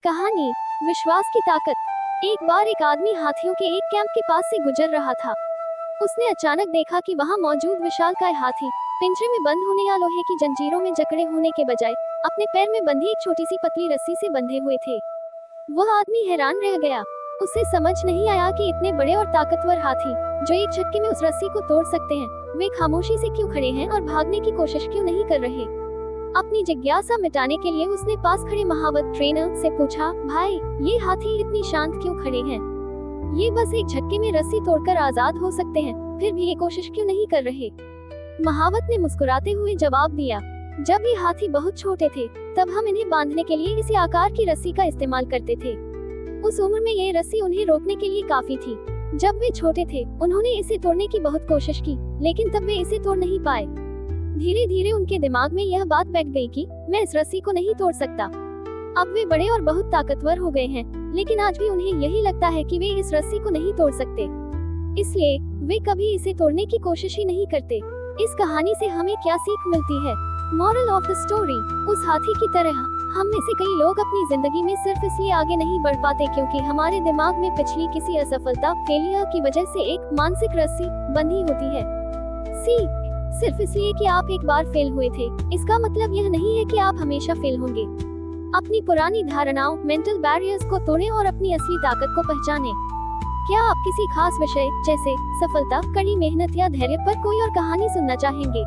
कहानी विश्वास की ताकत। एक बार एक आदमी हाथियों के एक कैंप के पास से गुजर रहा था। उसने अचानक देखा कि वहां मौजूद विशालकाय हाथी पिंजरे में बंद होने या लोहे की जंजीरों में जकड़े होने के बजाय अपने पैर में बंधी एक छोटी सी पतली रस्सी से बंधे हुए थे। वह आदमी हैरान रह गया। उसे समझ नहीं आया कि इतने बड़े और ताकतवर हाथी जो एक झटके में उस रस्सी को तोड़ सकते हैं, वे खामोशी से क्यों खड़े हैं और भागने की कोशिश क्यों नहीं कर रहे। अपनी जिज्ञासा मिटाने के लिए उसने पास खड़े महावत ट्रेनर से पूछा, भाई, ये हाथी इतनी शांत क्यों खड़े हैं? ये बस एक झटके में रस्सी तोड़कर आजाद हो सकते हैं, फिर भी ये कोशिश क्यों नहीं कर रहे? महावत ने मुस्कुराते हुए जवाब दिया, जब ये हाथी बहुत छोटे थे तब हम इन्हें बांधने के लिए इसी आकार की रस्सी का इस्तेमाल करते थे। उस उम्र में ये रस्सी उन्हें रोकने के लिए काफी थी। जब वे छोटे थे उन्होंने इसे तोड़ने की बहुत कोशिश की, लेकिन तब वे इसे तोड़ नहीं पाए। धीरे धीरे उनके दिमाग में यह बात बैठ गई कि मैं इस रस्सी को नहीं तोड़ सकता। अब वे बड़े और बहुत ताकतवर हो गए हैं, लेकिन आज भी उन्हें यही लगता है कि वे इस रस्सी को नहीं तोड़ सकते, इसलिए वे कभी इसे तोड़ने की कोशिश ही नहीं करते। इस कहानी से हमें क्या सीख मिलती है? मॉरल ऑफ द स्टोरी, उस हाथी की तरह हम में से कई लोग अपनी जिंदगी में सिर्फ इसलिए आगे नहीं बढ़ पाते क्योंकि हमारे दिमाग में पिछली किसी असफलता, फेलियर की वजह से एक मानसिक रस्सी बंधी होती है। सीख, सिर्फ इसलिए कि आप एक बार फेल हुए थे, इसका मतलब यह नहीं है कि आप हमेशा फेल होंगे। अपनी पुरानी धारणाओं, मेंटल बैरियर्स को तोड़ें और अपनी असली ताकत को पहचानें। क्या आप किसी खास विषय जैसे सफलता, कड़ी मेहनत या धैर्य पर कोई और कहानी सुनना चाहेंगे?